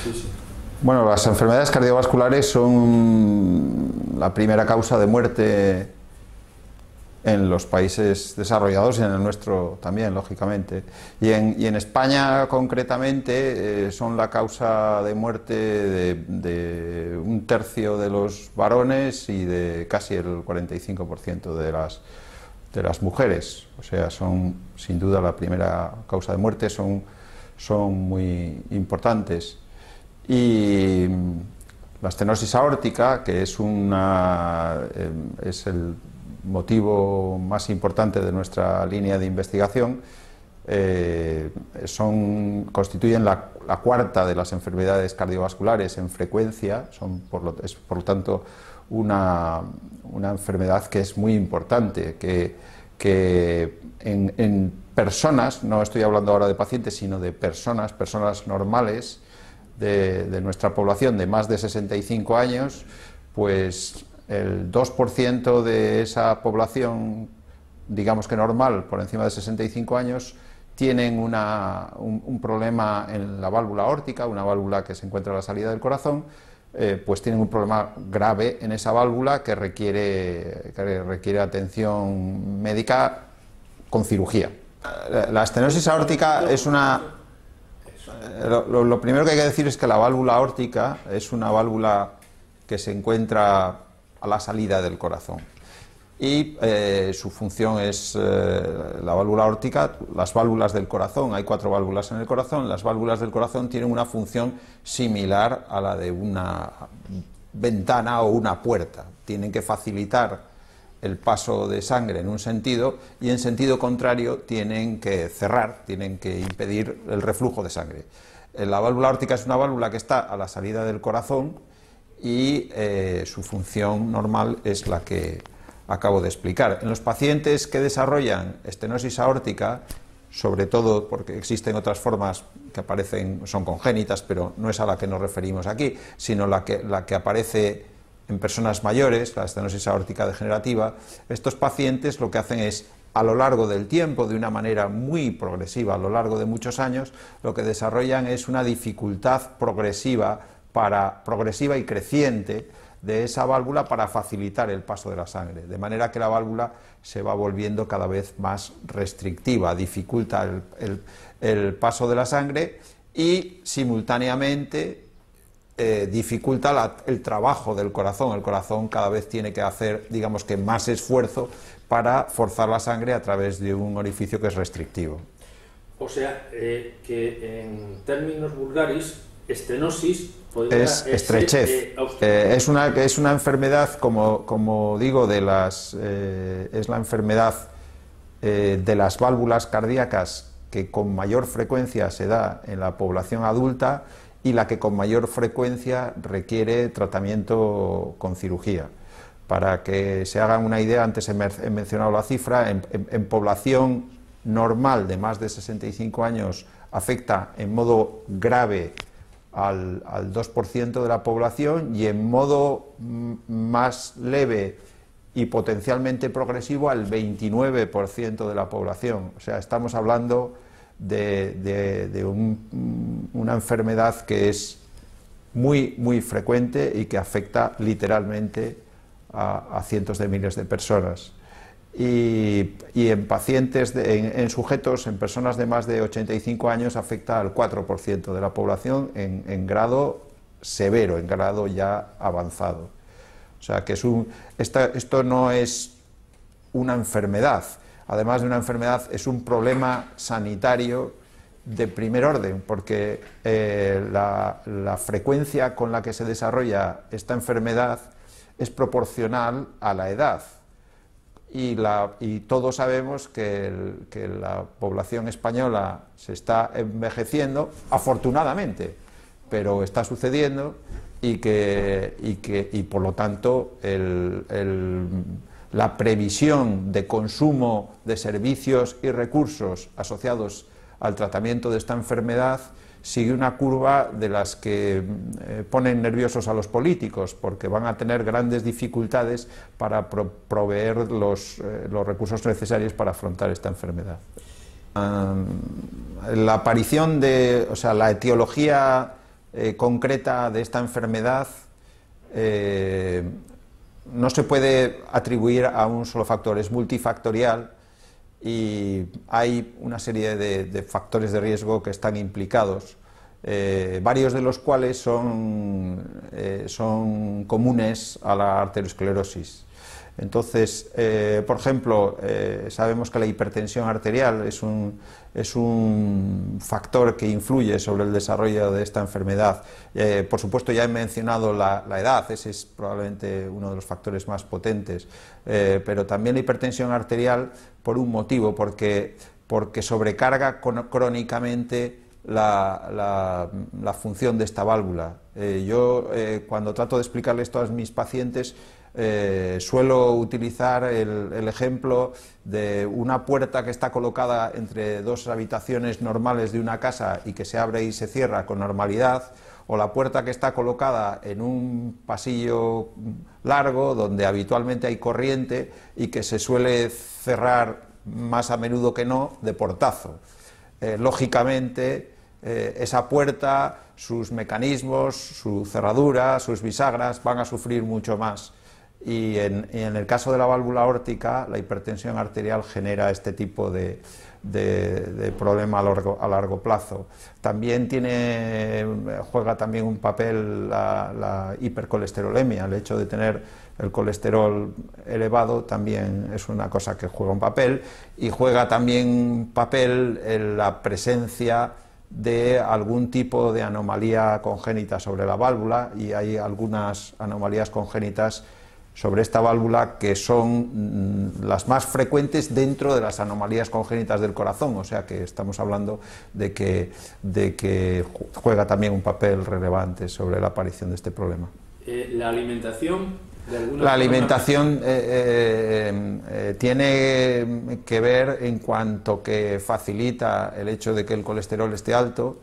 Sí, sí. Bueno, las enfermedades cardiovasculares son la primera causa de muerte en los países desarrollados y en el nuestro también, lógicamente. Y en España, concretamente, son la causa de muerte de un tercio de los varones y de casi el 45% de las mujeres. O sea, son sin duda la primera causa de muerte, son muy importantes. Y la estenosis aórtica, que es el motivo más importante de nuestra línea de investigación, constituyen la cuarta de las enfermedades cardiovasculares en frecuencia, es por lo tanto una enfermedad que es muy importante, que en personas, no estoy hablando ahora de pacientes, sino de personas normales de nuestra población de más de 65 años, pues el 2% de esa población, digamos que normal, por encima de 65 años, tienen un problema en la válvula aórtica, una válvula que se encuentra a la salida del corazón, pues tienen un problema grave en esa válvula que requiere atención médica con cirugía. La estenosis aórtica es lo primero que hay que decir es que la válvula aórtica es una válvula que se encuentra a la salida del corazón y su función es la válvula aórtica, las válvulas del corazón, hay 4 válvulas en el corazón, las válvulas del corazón tienen una función similar a la de una ventana o una puerta, tienen que facilitar el paso de sangre en un sentido y en sentido contrario tienen que cerrar, tienen que impedir el reflujo de sangre. La válvula aórtica es una válvula que está a la salida del corazón y su función normal es la que acabo de explicar. En los pacientes que desarrollan estenosis aórtica, sobre todo porque existen otras formas que aparecen, son congénitas, pero no es a la que nos referimos aquí, sino la que aparece en personas mayores, la estenosis aórtica degenerativa, estos pacientes lo que hacen es, a lo largo del tiempo, de una manera muy progresiva, a lo largo de muchos años, lo que desarrollan es una dificultad progresiva y creciente de esa válvula para facilitar el paso de la sangre, de manera que la válvula se va volviendo cada vez más restrictiva, dificulta el paso de la sangre y simultáneamente dificulta el trabajo del corazón. El corazón cada vez tiene que hacer, digamos que más esfuerzo para forzar la sangre a través de un orificio que es restrictivo. O sea, que en términos vulgares, estenosis es estrechez. Es una enfermedad, como digo, es la enfermedad de las válvulas cardíacas que con mayor frecuencia se da en la población adulta y la que con mayor frecuencia requiere tratamiento con cirugía. Para que se hagan una idea, antes he mencionado la cifra, en población normal de más de 65 años afecta en modo grave al 2% de la población y en modo más leve y potencialmente progresivo al 29% de la población. O sea, estamos hablando de una enfermedad que es muy frecuente y que afecta literalmente a cientos de miles de personas. Y en pacientes, en sujetos, en personas de más de 85 años, afecta al 4% de la población en grado severo, en grado ya avanzado. O sea que esto no es una enfermedad, además de una enfermedad, es un problema sanitario de primer orden, porque la frecuencia con la que se desarrolla esta enfermedad es proporcional a la edad. Y todos sabemos que la población española se está envejeciendo, afortunadamente, pero está sucediendo y por lo tanto la previsión de consumo de servicios y recursos asociados al tratamiento de esta enfermedad sigue una curva de las que ponen nerviosos a los políticos, porque van a tener grandes dificultades para proveer los recursos necesarios para afrontar esta enfermedad. La aparición la etiología concreta de esta enfermedad no se puede atribuir a un solo factor, es multifactorial y hay una serie de factores de riesgo que están implicados, varios de los cuales son comunes a la arteriosclerosis. Entonces, por ejemplo, sabemos que la hipertensión arterial es un factor que influye sobre el desarrollo de esta enfermedad. Por supuesto, ya he mencionado la edad, ese es probablemente uno de los factores más potentes, pero también la hipertensión arterial por un motivo, porque sobrecarga crónicamente la función de esta válvula. Yo, cuando trato de explicarle esto a mis pacientes, suelo utilizar el ejemplo de una puerta que está colocada entre dos habitaciones normales de una casa y que se abre y se cierra con normalidad, o la puerta que está colocada en un pasillo largo donde habitualmente hay corriente y que se suele cerrar más a menudo que no de portazo. Lógicamente, esa puerta, sus mecanismos, su cerradura, sus bisagras van a sufrir mucho más. Y en el caso de la válvula aórtica, la hipertensión arterial genera este tipo de problema a largo plazo. También juega también un papel la hipercolesterolemia, el hecho de tener el colesterol elevado también es una cosa que juega un papel, y juega también un papel en la presencia de algún tipo de anomalía congénita sobre la válvula, y hay algunas anomalías congénitas sobre esta válvula que son las más frecuentes dentro de las anomalías congénitas del corazón, o sea que estamos hablando de que juega también un papel relevante sobre la aparición de este problema. La alimentación, de alguna La alimentación tiene que ver en cuanto que facilita el hecho de que el colesterol esté alto,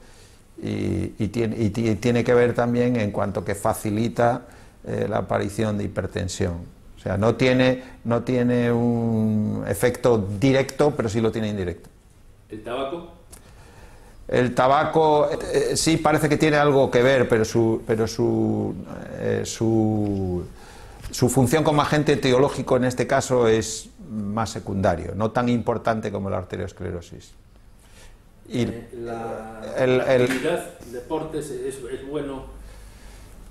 y tiene que ver también en cuanto que facilita la aparición de hipertensión. O sea, no tiene un efecto directo, pero sí lo tiene indirecto. ¿El tabaco? El tabaco sí parece que tiene algo que ver, pero su función como agente etiológico en este caso es más secundario, no tan importante como la arteriosclerosis. Y la actividad, deportes, es bueno.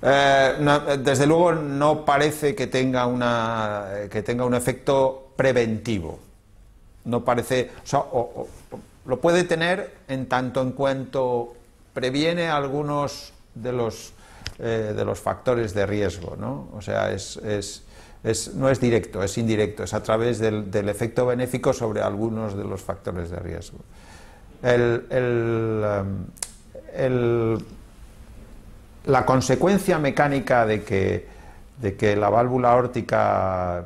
Desde luego no parece que tenga un efecto preventivo. No parece, o sea, lo puede tener en tanto en cuanto previene algunos de los factores de riesgo, ¿no? O sea, no es directo, es indirecto, es a través del efecto benéfico sobre algunos de los factores de riesgo. La consecuencia mecánica de que la válvula aórtica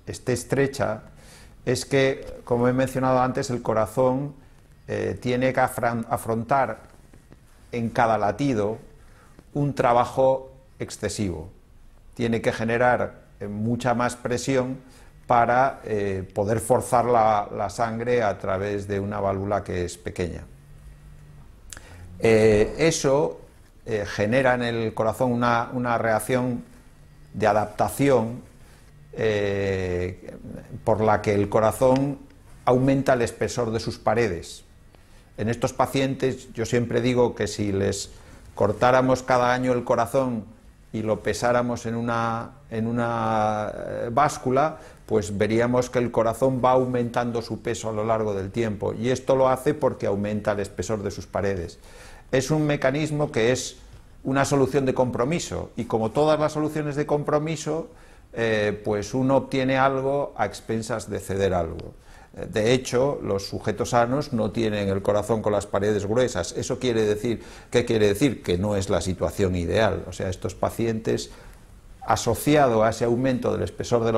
esté estrecha es que, como he mencionado antes, el corazón tiene que afrontar en cada latido un trabajo excesivo. Tiene que generar mucha más presión para poder forzar la sangre a través de una válvula que es pequeña. Eso genera en el corazón una reacción de adaptación por la que el corazón aumenta el espesor de sus paredes. En estos pacientes yo siempre digo que si les cortáramos cada año el corazón y lo pesáramos en una báscula, pues veríamos que el corazón va aumentando su peso a lo largo del tiempo, y esto lo hace porque aumenta el espesor de sus paredes. Es un mecanismo que es una solución de compromiso, y como todas las soluciones de compromiso, pues uno obtiene algo a expensas de ceder algo. De hecho, los sujetos sanos no tienen el corazón con las paredes gruesas. ¿Eso quiere decir? ¿Qué quiere decir? Que no es la situación ideal. O sea, estos pacientes, asociado a ese aumento del espesor de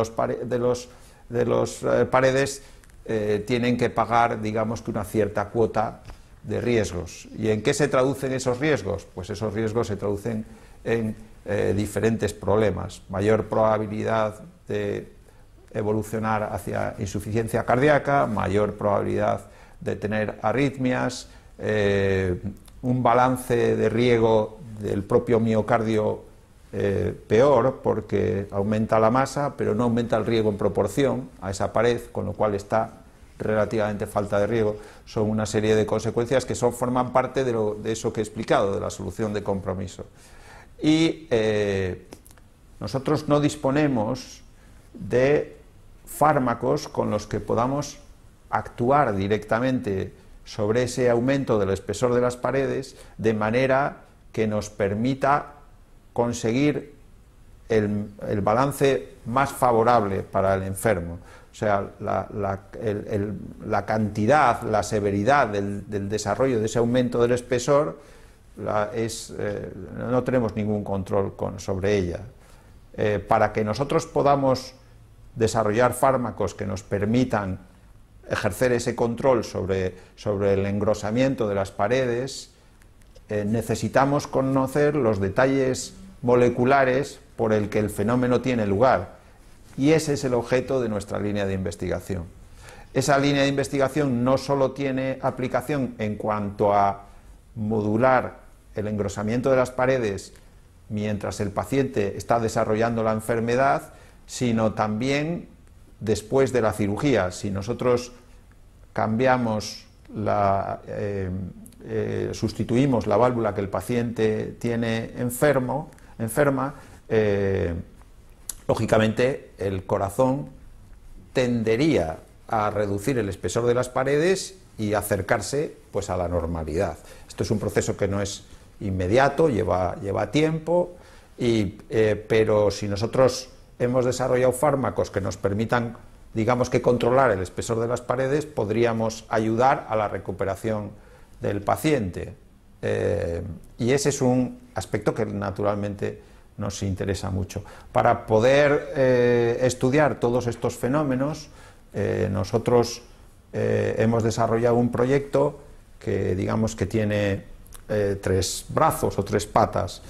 los paredes, tienen que pagar, digamos que una cierta cuota de riesgos. ¿Y en qué se traducen esos riesgos? Pues esos riesgos se traducen en diferentes problemas: mayor probabilidad de evolucionar hacia insuficiencia cardíaca, mayor probabilidad de tener arritmias, un balance de riego del propio miocardio peor, porque aumenta la masa, pero no aumenta el riego en proporción a esa pared, con lo cual está relativamente falta de riego. Son una serie de consecuencias que forman parte de eso que he explicado, de la solución de compromiso. Y nosotros no disponemos de fármacos con los que podamos actuar directamente sobre ese aumento del espesor de las paredes, de manera que nos permita conseguir el balance más favorable para el enfermo. O sea, la cantidad, la severidad del desarrollo de ese aumento del espesor no tenemos ningún control sobre ella. Para que nosotros podamos desarrollar fármacos que nos permitan ejercer ese control sobre el engrosamiento de las paredes, necesitamos conocer los detalles moleculares por el que el fenómeno tiene lugar, y ese es el objeto de nuestra línea de investigación. Esa línea de investigación no solo tiene aplicación en cuanto a modular el engrosamiento de las paredes mientras el paciente está desarrollando la enfermedad, sino también después de la cirugía. Si nosotros cambiamos sustituimos la válvula que el paciente tiene enferma, lógicamente el corazón tendería a reducir el espesor de las paredes y acercarse pues a la normalidad. Esto es un proceso que no es inmediato, lleva tiempo, pero si nosotros hemos desarrollado fármacos que nos permitan, digamos, que controlar el espesor de las paredes, podríamos ayudar a la recuperación del paciente. Y ese es un aspecto que naturalmente nos interesa mucho. Para poder estudiar todos estos fenómenos, nosotros hemos desarrollado un proyecto que, digamos, que tiene tres brazos o tres patas.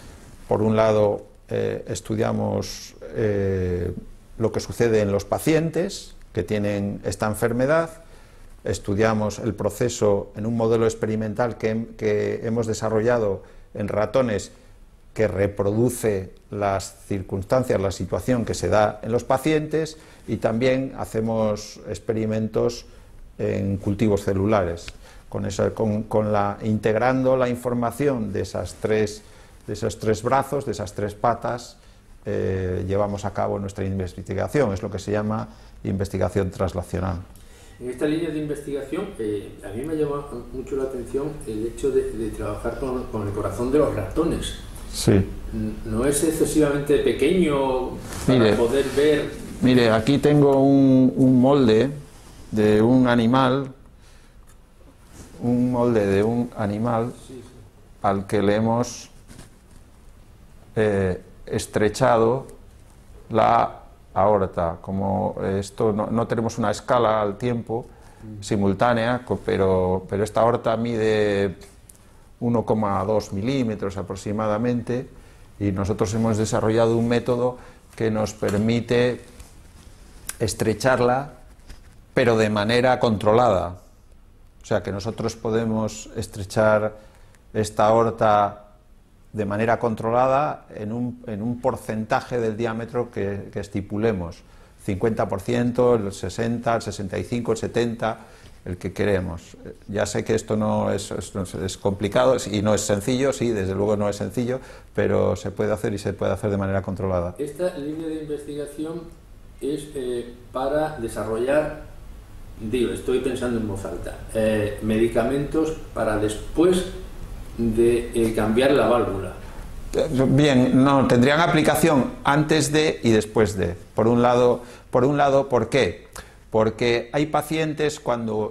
Por un lado, estudiamos lo que sucede en los pacientes que tienen esta enfermedad, estudiamos el proceso en un modelo experimental que hemos desarrollado en ratones que reproduce las circunstancias, la situación que se da en los pacientes, y también hacemos experimentos en cultivos celulares, integrando la información de esos tres brazos, de esas tres patas. Llevamos a cabo nuestra investigación, es lo que se llama investigación translacional. En esta línea de investigación, a mí me llama mucho la atención el hecho de trabajar con el corazón de los ratones. Sí. ¿No es excesivamente pequeño para poder ver? Mire, aquí tengo un molde de un animal, sí. Al que le hemos estrechado la aorta. Como esto no tenemos una escala al tiempo simultánea, pero esta aorta mide 1,2 milímetros aproximadamente, y nosotros hemos desarrollado un método que nos permite estrecharla, pero de manera controlada. O sea, que nosotros podemos estrechar esta aorta de manera controlada en un porcentaje del diámetro que estipulemos, 50%, el 60%, el 65%, el 70%, el que queremos. Ya sé que esto no es complicado y no es sencillo, sí, desde luego no es sencillo, pero se puede hacer, y se puede hacer de manera controlada. Esta línea de investigación es para desarrollar, estoy pensando en voz alta, medicamentos para después de cambiar la válvula. Bien, no, tendrían aplicación antes de y después de. Por un lado, ¿por qué? Porque hay pacientes,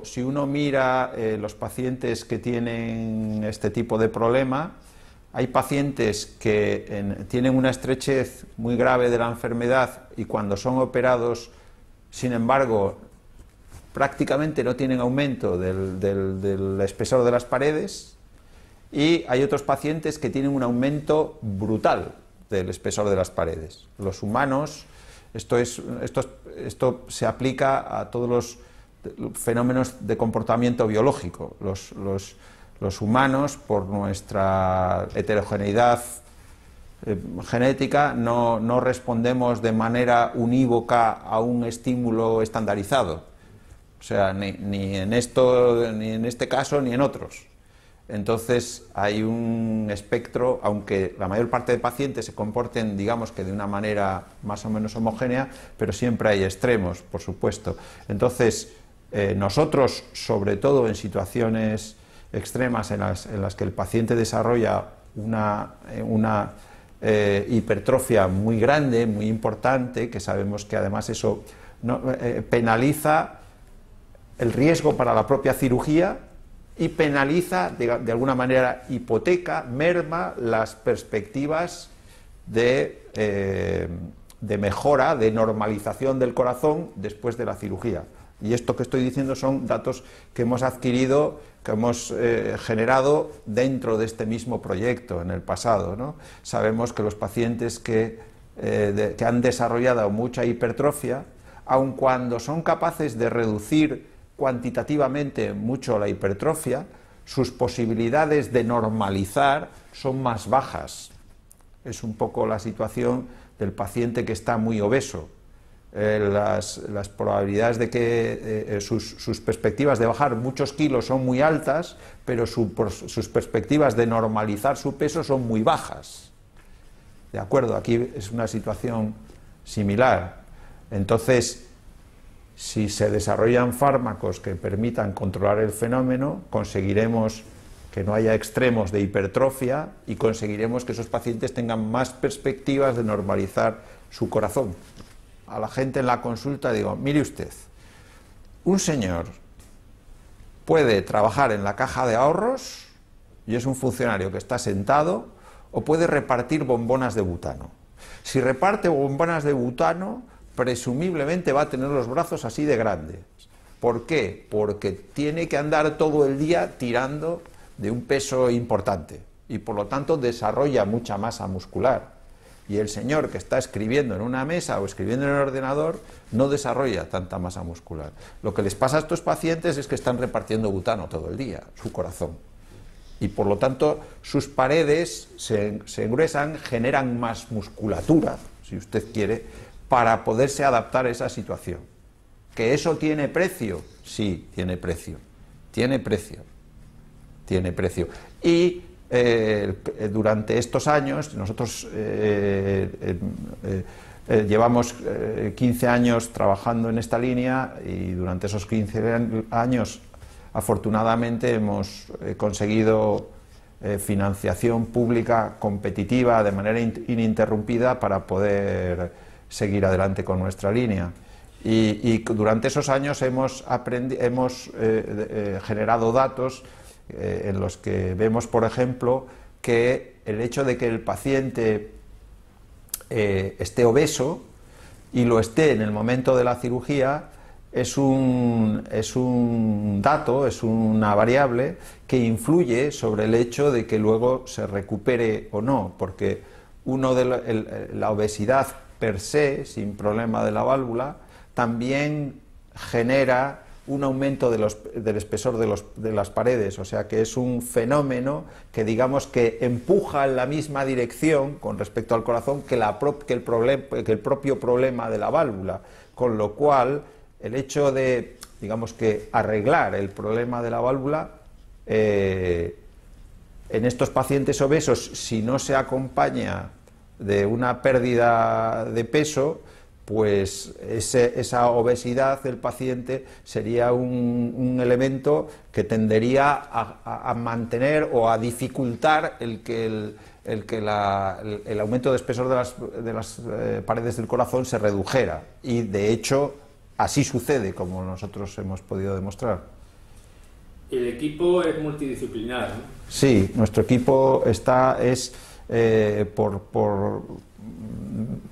si uno mira los pacientes que tienen este tipo de problema, hay pacientes que tienen una estrechez muy grave de la enfermedad, y cuando son operados, sin embargo, prácticamente no tienen aumento del espesor de las paredes, y hay otros pacientes que tienen un aumento brutal del espesor de las paredes. Los humanos, esto se aplica a todos los fenómenos de comportamiento biológico. Los humanos, por nuestra heterogeneidad genética, no respondemos de manera unívoca a un estímulo estandarizado. O sea, ni en este caso, ni en otros. Entonces hay un espectro, aunque la mayor parte de pacientes se comporten, digamos que de una manera más o menos homogénea, pero siempre hay extremos, por supuesto. Entonces, nosotros, sobre todo en situaciones extremas en las que el paciente desarrolla una hipertrofia muy grande, muy importante, que sabemos que además eso penaliza el riesgo para la propia cirugía y penaliza, de alguna manera, hipoteca, merma las perspectivas de mejora, de normalización del corazón después de la cirugía. Y esto que estoy diciendo son datos que hemos adquirido, que hemos generado dentro de este mismo proyecto en el pasado, ¿no? Sabemos que los pacientes que han desarrollado mucha hipertrofia, aun cuando son capaces de reducir cuantitativamente mucho la hipertrofia, sus posibilidades de normalizar son más bajas. Es un poco la situación del paciente que está muy obeso. Las probabilidades de que sus perspectivas de bajar muchos kilos son muy altas, pero sus perspectivas de normalizar su peso son muy bajas. ¿De acuerdo? Aquí es una situación similar. Entonces, si se desarrollan fármacos que permitan controlar el fenómeno, conseguiremos que no haya extremos de hipertrofia y conseguiremos que esos pacientes tengan más perspectivas de normalizar su corazón. A la gente en la consulta digo, mire usted, un señor puede trabajar en la caja de ahorros y es un funcionario que está sentado, o puede repartir bombonas de butano. Si reparte bombonas de butano, presumiblemente va a tener los brazos así de grandes. ¿Por qué? Porque tiene que andar todo el día tirando de un peso importante y por lo tanto desarrolla mucha masa muscular. Y el señor que está escribiendo en una mesa o escribiendo en el ordenador no desarrolla tanta masa muscular. Lo que les pasa a estos pacientes es que están repartiendo butano todo el día, su corazón. Y por lo tanto sus paredes se engruesan, generan más musculatura, si usted quiere, para poderse adaptar a esa situación. ¿Que eso tiene precio? Sí, tiene precio. Tiene precio. Tiene precio. Y durante estos años, nosotros llevamos 15 años trabajando en esta línea y durante esos 15 años afortunadamente hemos conseguido financiación pública competitiva de manera ininterrumpida para poder seguir adelante con nuestra línea. Y durante esos años hemos generado datos en los que vemos, por ejemplo, que el hecho de que el paciente esté obeso y lo esté en el momento de la cirugía es un dato, es una variable que influye sobre el hecho de que luego se recupere o no, porque la obesidad per se, sin problema de la válvula, también genera un aumento del espesor de las paredes, o sea que es un fenómeno que digamos que empuja en la misma dirección con respecto al corazón que el propio problema de la válvula, con lo cual el hecho de, digamos que arreglar el problema de la válvula en estos pacientes obesos, si no se acompaña de una pérdida de peso, pues esa obesidad del paciente sería un elemento que tendería a mantener o a dificultar el aumento de espesor de las paredes del corazón se redujera. Y de hecho así sucede, como nosotros hemos podido demostrar. El equipo es multidisciplinar, ¿no? Sí, nuestro equipo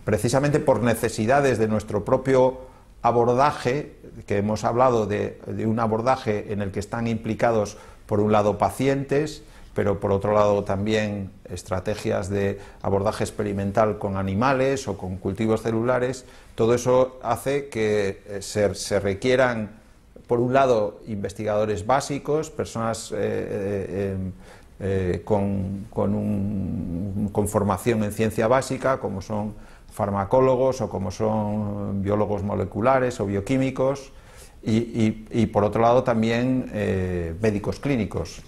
precisamente por necesidades de nuestro propio abordaje, que hemos hablado de un abordaje en el que están implicados por un lado pacientes, pero por otro lado también estrategias de abordaje experimental con animales o con cultivos celulares. Todo eso hace que se requieran por un lado, investigadores básicos, personas con formación en ciencia básica, como son farmacólogos o como son biólogos moleculares o bioquímicos, y por otro lado también médicos clínicos,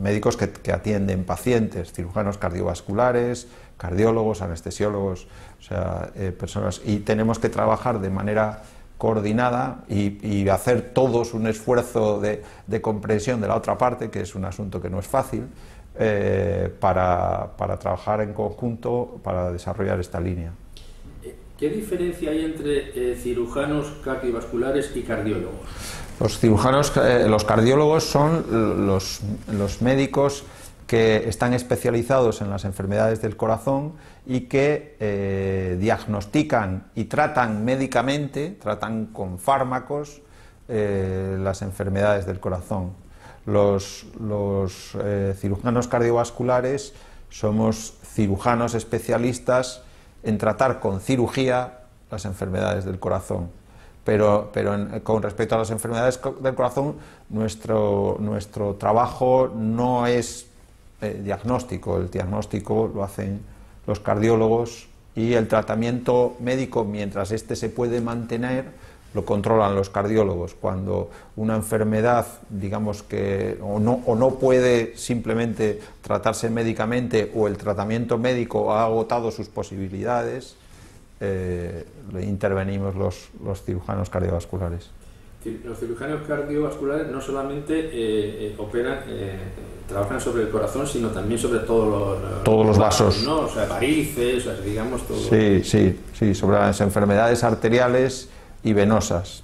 médicos que atienden pacientes, cirujanos cardiovasculares, cardiólogos, anestesiólogos, o sea, personas, y tenemos que trabajar de manera coordinada y hacer todos un esfuerzo de comprensión de la otra parte, que es un asunto que no es fácil, para trabajar en conjunto para desarrollar esta línea. ¿Qué diferencia hay entre cirujanos cardiovasculares y cardiólogos? Los cardiólogos son los médicos que están especializados en las enfermedades del corazón y que diagnostican y tratan médicamente, tratan con fármacos las enfermedades del corazón. Los cirujanos cardiovasculares somos cirujanos especialistas en tratar con cirugía las enfermedades del corazón. Pero con respecto a las enfermedades del corazón, nuestro trabajo no es diagnóstico. El diagnóstico lo hacen los cardiólogos y el tratamiento médico, mientras este se puede mantener, lo controlan los cardiólogos. Cuando una enfermedad, digamos que o no puede simplemente tratarse médicamente, o el tratamiento médico ha agotado sus posibilidades, intervenimos los cirujanos cardiovasculares. Los cirujanos cardiovasculares no solamente trabajan sobre el corazón, sino también sobre todos los vasos, ¿no? O sea, varices, digamos todo. Sí, sobre las enfermedades arteriales y venosas.